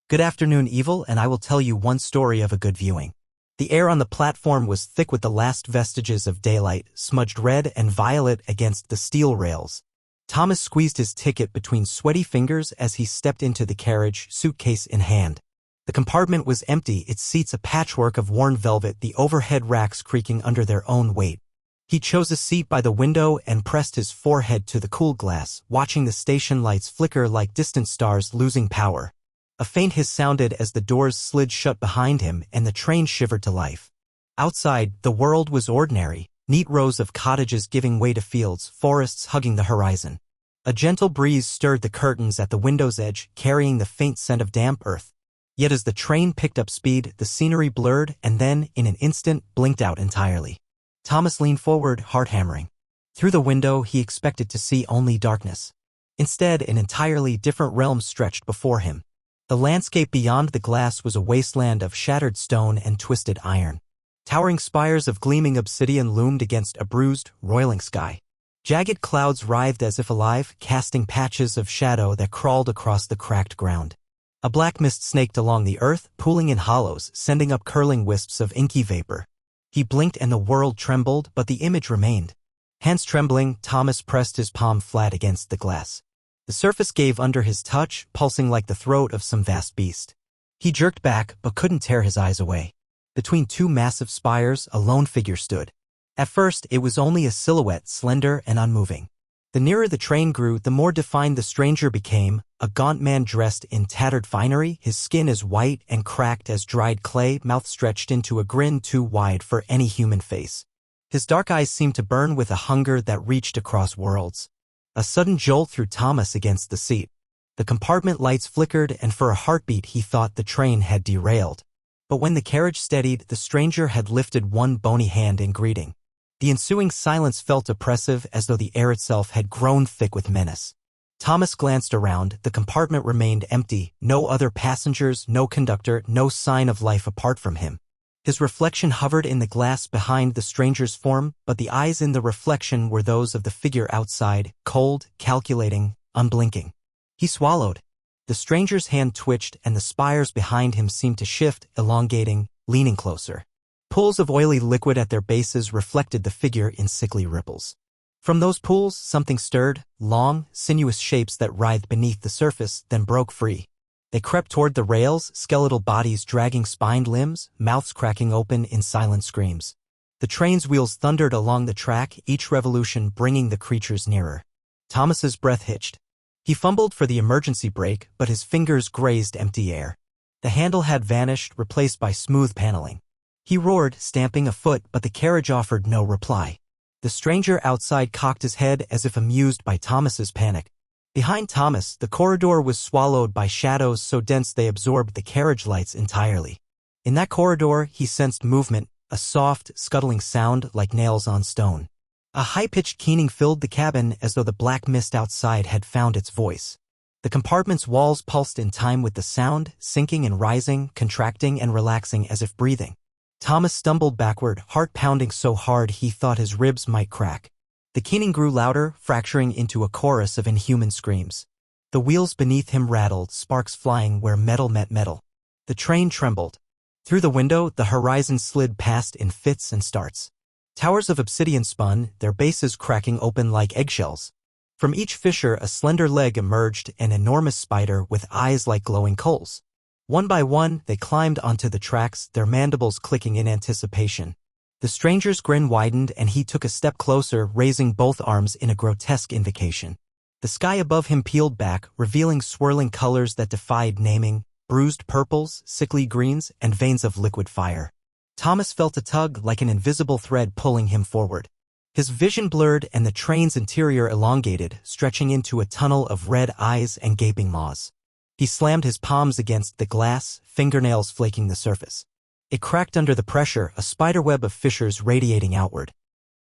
Good afternoon, Evil, and I will tell you one story of a good viewing. The air on the platform was thick with the last vestiges of daylight, smudged red and violet against the steel rails. Thomas squeezed his ticket between sweaty fingers as he stepped into the carriage, suitcase in hand. The compartment was empty, its seats a patchwork of worn velvet, the overhead racks creaking under their own weight. He chose a seat by the window and pressed his forehead to the cool glass, watching the station lights flicker like distant stars losing power. A faint hiss sounded as the doors slid shut behind him and the train shivered to life. Outside, the world was ordinary, neat rows of cottages giving way to fields, forests hugging the horizon. A gentle breeze stirred the curtains at the window's edge, carrying the faint scent of damp earth. Yet as the train picked up speed, the scenery blurred and then, in an instant, blinked out entirely. Thomas leaned forward, heart hammering. Through the window, he expected to see only darkness. Instead, an entirely different realm stretched before him. The landscape beyond the glass was a wasteland of shattered stone and twisted iron. Towering spires of gleaming obsidian loomed against a bruised, roiling sky. Jagged clouds writhed as if alive, casting patches of shadow that crawled across the cracked ground. A black mist snaked along the earth, pooling in hollows, sending up curling wisps of inky vapor. He blinked and the world trembled, but the image remained. Hands trembling, Thomas pressed his palm flat against the glass. The surface gave under his touch, pulsing like the throat of some vast beast. He jerked back, but couldn't tear his eyes away. Between two massive spires, a lone figure stood. At first, it was only a silhouette, slender and unmoving. The nearer the train grew, the more defined the stranger became, a gaunt man dressed in tattered finery, his skin as white and cracked as dried clay, mouth stretched into a grin too wide for any human face. His dark eyes seemed to burn with a hunger that reached across worlds. A sudden jolt threw Thomas against the seat. The compartment lights flickered, and for a heartbeat he thought the train had derailed. But when the carriage steadied, the stranger had lifted one bony hand in greeting. The ensuing silence felt oppressive, as though the air itself had grown thick with menace. Thomas glanced around. The compartment remained empty, no other passengers, no conductor, no sign of life apart from him. His reflection hovered in the glass behind the stranger's form, but the eyes in the reflection were those of the figure outside, cold, calculating, unblinking. He swallowed. The stranger's hand twitched and the spires behind him seemed to shift, elongating, leaning closer. Pools of oily liquid at their bases reflected the figure in sickly ripples. From those pools, something stirred, long, sinuous shapes that writhed beneath the surface, then broke free. They crept toward the rails, skeletal bodies dragging spined limbs, mouths cracking open in silent screams. The train's wheels thundered along the track, each revolution bringing the creatures nearer. Thomas's breath hitched. He fumbled for the emergency brake, but his fingers grazed empty air. The handle had vanished, replaced by smooth paneling. He roared, stamping a foot, but the carriage offered no reply. The stranger outside cocked his head as if amused by Thomas's panic. Behind Thomas, the corridor was swallowed by shadows so dense they absorbed the carriage lights entirely. In that corridor, he sensed movement, a soft, scuttling sound like nails on stone. A high-pitched keening filled the cabin as though the black mist outside had found its voice. The compartment's walls pulsed in time with the sound, sinking and rising, contracting and relaxing as if breathing. Thomas stumbled backward, heart pounding so hard he thought his ribs might crack. The keening grew louder, fracturing into a chorus of inhuman screams. The wheels beneath him rattled, sparks flying where metal met metal. The train trembled. Through the window, the horizon slid past in fits and starts. Towers of obsidian spun, their bases cracking open like eggshells. From each fissure a slender leg emerged, an enormous spider with eyes like glowing coals. One by one, they climbed onto the tracks, their mandibles clicking in anticipation. The stranger's grin widened and he took a step closer, raising both arms in a grotesque invocation. The sky above him peeled back, revealing swirling colors that defied naming, bruised purples, sickly greens, and veins of liquid fire. Thomas felt a tug like an invisible thread pulling him forward. His vision blurred and the train's interior elongated, stretching into a tunnel of red eyes and gaping maws. He slammed his palms against the glass, fingernails flaking the surface. It cracked under the pressure, a spiderweb of fissures radiating outward.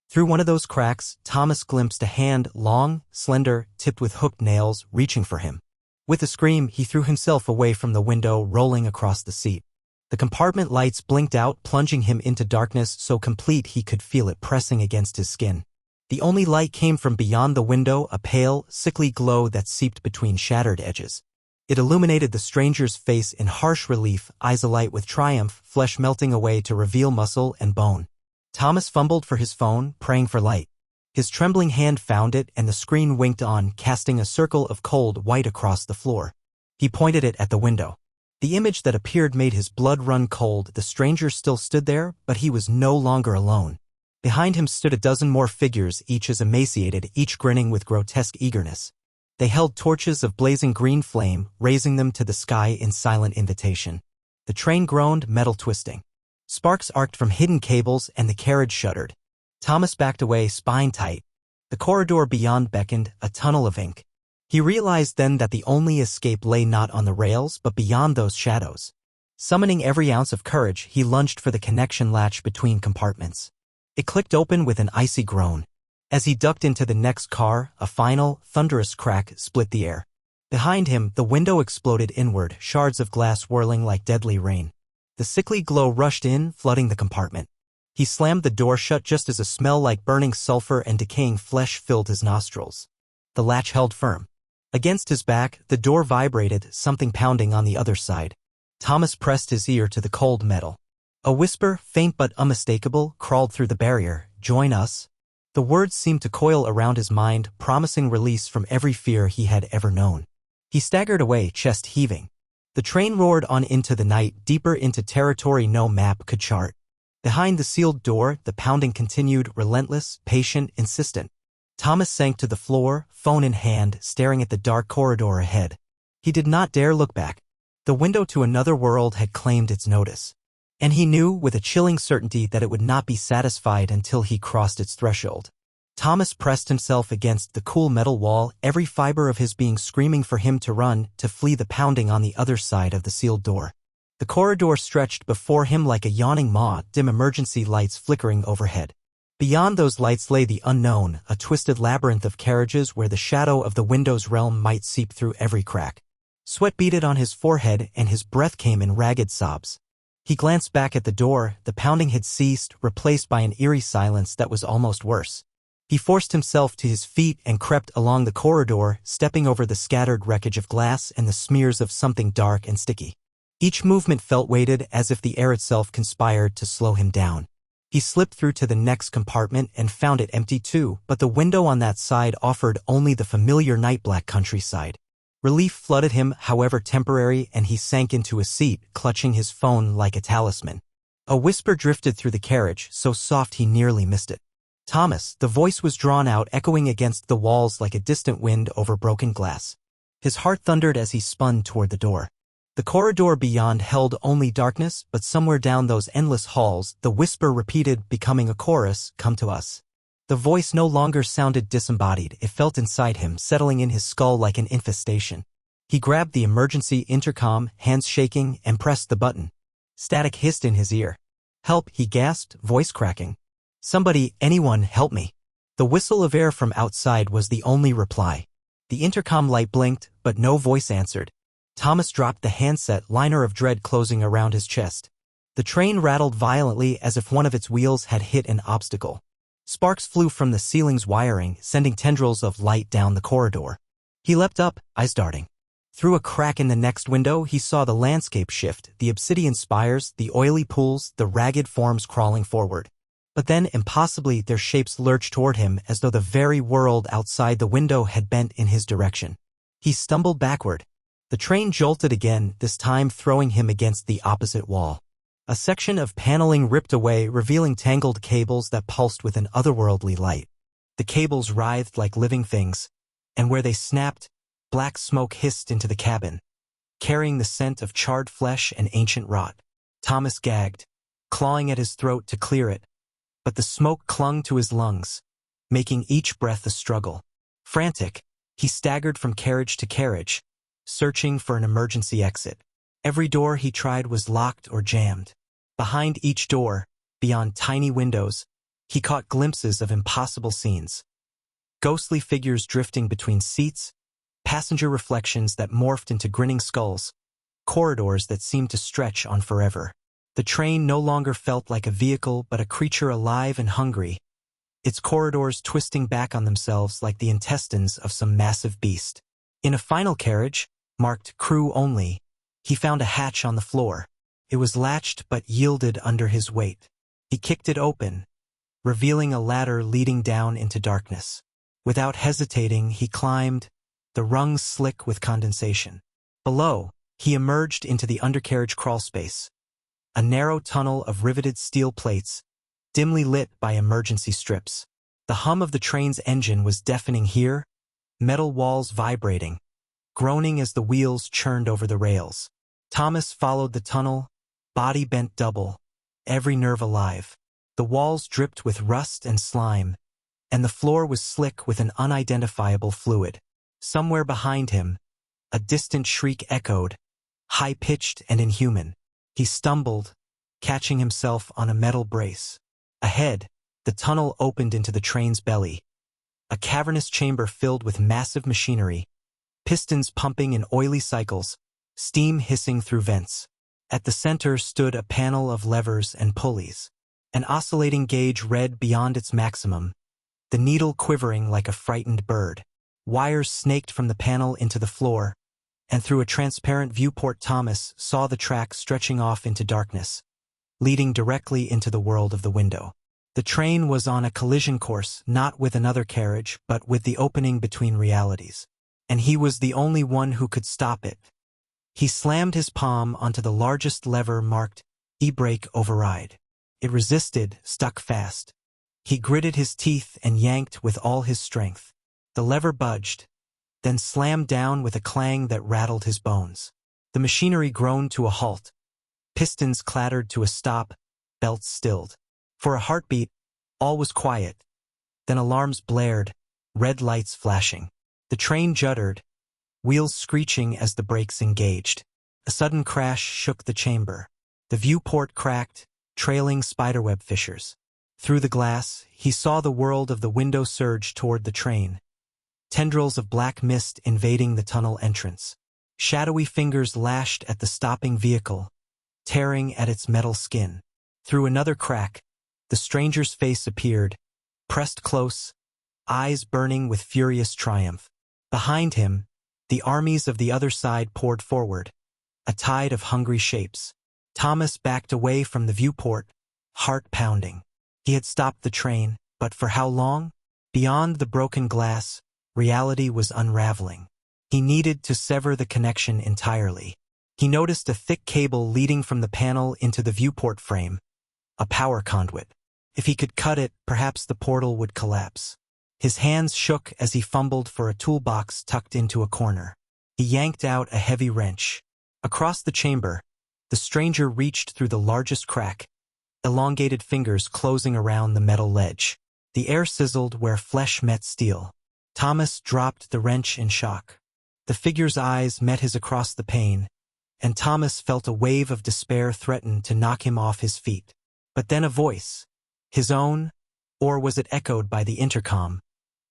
Through one of those cracks, Thomas glimpsed a hand, long, slender, tipped with hooked nails, reaching for him. With a scream, he threw himself away from the window, rolling across the seat. The compartment lights blinked out, plunging him into darkness so complete he could feel it pressing against his skin. The only light came from beyond the window, a pale, sickly glow that seeped between shattered edges. It illuminated the stranger's face in harsh relief, eyes alight with triumph, flesh melting away to reveal muscle and bone. Thomas fumbled for his phone, praying for light. His trembling hand found it, and the screen winked on, casting a circle of cold white across the floor. He pointed it at the window. The image that appeared made his blood run cold. The stranger still stood there, but he was no longer alone. Behind him stood a dozen more figures, each as emaciated, each grinning with grotesque eagerness. They held torches of blazing green flame, raising them to the sky in silent invitation. The train groaned, metal twisting. Sparks arced from hidden cables, and the carriage shuddered. Thomas backed away, spine tight. The corridor beyond beckoned, a tunnel of ink. He realized then that the only escape lay not on the rails but beyond those shadows. Summoning every ounce of courage, he lunged for the connection latch between compartments. It clicked open with an icy groan. As he ducked into the next car, a final, thunderous crack split the air. Behind him, the window exploded inward, shards of glass whirling like deadly rain. The sickly glow rushed in, flooding the compartment. He slammed the door shut just as a smell like burning sulfur and decaying flesh filled his nostrils. The latch held firm. Against his back, the door vibrated, something pounding on the other side. Thomas pressed his ear to the cold metal. A whisper, faint but unmistakable, crawled through the barrier. "Join us." The words seemed to coil around his mind, promising release from every fear he had ever known. He staggered away, chest heaving. The train roared on into the night, deeper into territory no map could chart. Behind the sealed door, the pounding continued, relentless, patient, insistent. Thomas sank to the floor, phone in hand, staring at the dark corridor ahead. He did not dare look back. The window to another world had claimed its notice. And he knew with a chilling certainty that it would not be satisfied until he crossed its threshold. Thomas pressed himself against the cool metal wall, every fiber of his being screaming for him to run, to flee the pounding on the other side of the sealed door. The corridor stretched before him like a yawning maw, dim emergency lights flickering overhead. Beyond those lights lay the unknown, a twisted labyrinth of carriages where the shadow of the window's realm might seep through every crack. Sweat beaded on his forehead, and his breath came in ragged sobs. He glanced back at the door. The pounding had ceased, replaced by an eerie silence that was almost worse. He forced himself to his feet and crept along the corridor, stepping over the scattered wreckage of glass and the smears of something dark and sticky. Each movement felt weighted, as if the air itself conspired to slow him down. He slipped through to the next compartment and found it empty too, but the window on that side offered only the familiar night-black countryside. Relief flooded him, however temporary, and he sank into a seat, clutching his phone like a talisman. A whisper drifted through the carriage, so soft he nearly missed it. "Thomas," the voice was drawn out, echoing against the walls like a distant wind over broken glass. His heart thundered as he spun toward the door. The corridor beyond held only darkness, but somewhere down those endless halls, the whisper repeated, becoming a chorus, "Come to us." The voice no longer sounded disembodied. It felt inside him, settling in his skull like an infestation. He grabbed the emergency intercom, hands shaking, and pressed the button. Static hissed in his ear. "Help," he gasped, voice cracking. "Somebody, anyone, help me." The whistle of air from outside was the only reply. The intercom light blinked, but no voice answered. Thomas dropped the handset, liner of dread closing around his chest. The train rattled violently as if one of its wheels had hit an obstacle. Sparks flew from the ceiling's wiring, sending tendrils of light down the corridor. He leapt up, eyes darting. Through a crack in the next window, he saw the landscape shift, the obsidian spires, the oily pools, the ragged forms crawling forward. But then, impossibly, their shapes lurched toward him as though the very world outside the window had bent in his direction. He stumbled backward. The train jolted again, this time throwing him against the opposite wall. A section of paneling ripped away, revealing tangled cables that pulsed with an otherworldly light. The cables writhed like living things, and where they snapped, black smoke hissed into the cabin, carrying the scent of charred flesh and ancient rot. Thomas gagged, clawing at his throat to clear it, but the smoke clung to his lungs, making each breath a struggle. Frantic, he staggered from carriage to carriage, searching for an emergency exit. Every door he tried was locked or jammed. Behind each door, beyond tiny windows, he caught glimpses of impossible scenes. Ghostly figures drifting between seats, passenger reflections that morphed into grinning skulls, corridors that seemed to stretch on forever. The train no longer felt like a vehicle but a creature alive and hungry, its corridors twisting back on themselves like the intestines of some massive beast. In a final carriage, marked crew only, he found a hatch on the floor. It was latched but yielded under his weight. He kicked it open, revealing a ladder leading down into darkness. Without hesitating, he climbed, the rungs slick with condensation. Below, he emerged into the undercarriage crawlspace, a narrow tunnel of riveted steel plates, dimly lit by emergency strips. The hum of the train's engine was deafening here, metal walls vibrating, groaning as the wheels churned over the rails. Thomas followed the tunnel, body bent double, every nerve alive. The walls dripped with rust and slime, and the floor was slick with an unidentifiable fluid. Somewhere behind him, a distant shriek echoed, high-pitched and inhuman. He stumbled, catching himself on a metal brace. Ahead, the tunnel opened into the train's belly, a cavernous chamber filled with massive machinery, pistons pumping in oily cycles, steam hissing through vents. At the center stood a panel of levers and pulleys. An oscillating gauge read beyond its maximum, the needle quivering like a frightened bird. Wires snaked from the panel into the floor, and through a transparent viewport Thomas saw the track stretching off into darkness, leading directly into the world of the window. The train was on a collision course, not with another carriage, but with the opening between realities. And he was the only one who could stop it. He slammed his palm onto the largest lever marked E-brake override. It resisted, stuck fast. He gritted his teeth and yanked with all his strength. The lever budged, then slammed down with a clang that rattled his bones. The machinery groaned to a halt. Pistons clattered to a stop, belts stilled. For a heartbeat, all was quiet. Then alarms blared, red lights flashing. The train juddered, wheels screeching as the brakes engaged. A sudden crash shook the chamber. The viewport cracked, trailing spiderweb fissures. Through the glass, he saw the world of the window surge toward the train. Tendrils of black mist invading the tunnel entrance. Shadowy fingers lashed at the stopping vehicle, tearing at its metal skin. Through another crack, the stranger's face appeared, pressed close, eyes burning with furious triumph. Behind him, the armies of the other side poured forward, a tide of hungry shapes. Thomas backed away from the viewport, heart pounding. He had stopped the train, but for how long? Beyond the broken glass, reality was unraveling. He needed to sever the connection entirely. He noticed a thick cable leading from the panel into the viewport frame, a power conduit. If he could cut it, perhaps the portal would collapse. His hands shook as he fumbled for a toolbox tucked into a corner. He yanked out a heavy wrench. Across the chamber, the stranger reached through the largest crack, elongated fingers closing around the metal ledge. The air sizzled where flesh met steel. Thomas dropped the wrench in shock. The figure's eyes met his across the pane, and Thomas felt a wave of despair threaten to knock him off his feet. But then a voice, his own, or was it echoed by the intercom,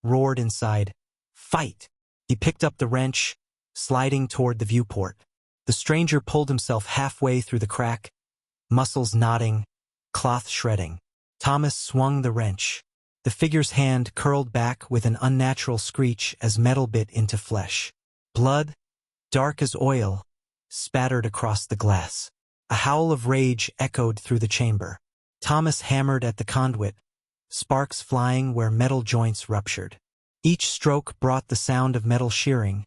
roared inside, "Fight!" He picked up the wrench, sliding toward the viewport. The stranger pulled himself halfway through the crack, muscles knotting, cloth shredding. Thomas swung the wrench. The figure's hand curled back with an unnatural screech as metal bit into flesh. Blood, dark as oil, spattered across the glass. A howl of rage echoed through the chamber. Thomas hammered at the conduit, sparks flying where metal joints ruptured. Each stroke brought the sound of metal shearing,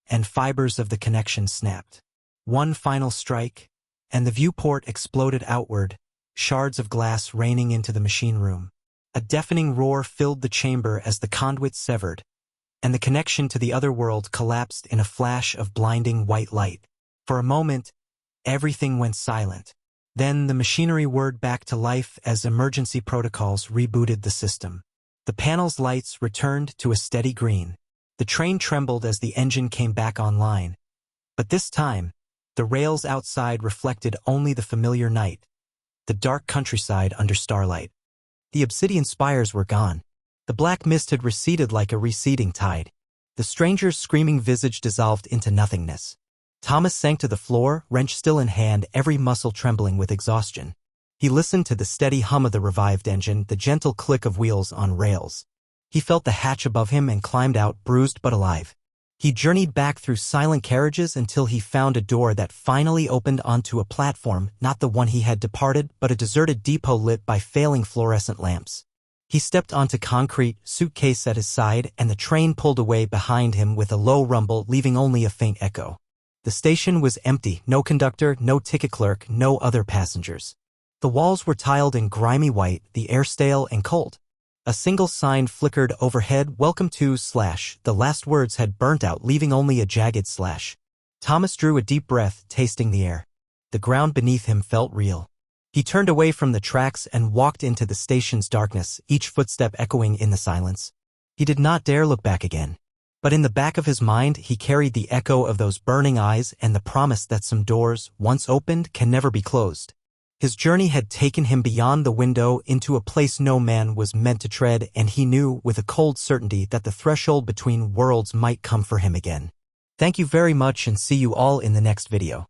and fibers of the connection snapped. One final strike, and the viewport exploded outward, shards of glass raining into the machine room. A deafening roar filled the chamber as the conduit severed, and the connection to the other world collapsed in a flash of blinding white light. For a moment, everything went silent. Then the machinery whirred back to life as emergency protocols rebooted the system. The panel's lights returned to a steady green. The train trembled as the engine came back online. But this time, the rails outside reflected only the familiar night, the dark countryside under starlight. The obsidian spires were gone. The black mist had receded like a receding tide. The stranger's screaming visage dissolved into nothingness. Thomas sank to the floor, wrench still in hand, every muscle trembling with exhaustion. He listened to the steady hum of the revived engine, the gentle click of wheels on rails. He felt the hatch above him and climbed out, bruised but alive. He journeyed back through silent carriages until he found a door that finally opened onto a platform, not the one he had departed, but a deserted depot lit by failing fluorescent lamps. He stepped onto concrete, suitcase at his side, and the train pulled away behind him with a low rumble, leaving only a faint echo. The station was empty, no conductor, no ticket clerk, no other passengers. The walls were tiled in grimy white, the air stale and cold. A single sign flickered overhead, "Welcome to / The last words had burnt out, leaving only a jagged slash. Thomas drew a deep breath, tasting the air. The ground beneath him felt real. He turned away from the tracks and walked into the station's darkness, each footstep echoing in the silence. He did not dare look back again. But in the back of his mind, he carried the echo of those burning eyes and the promise that some doors, once opened, can never be closed. His journey had taken him beyond the window into a place no man was meant to tread, and he knew with a cold certainty that the threshold between worlds might come for him again. Thank you very much, and see you all in the next video.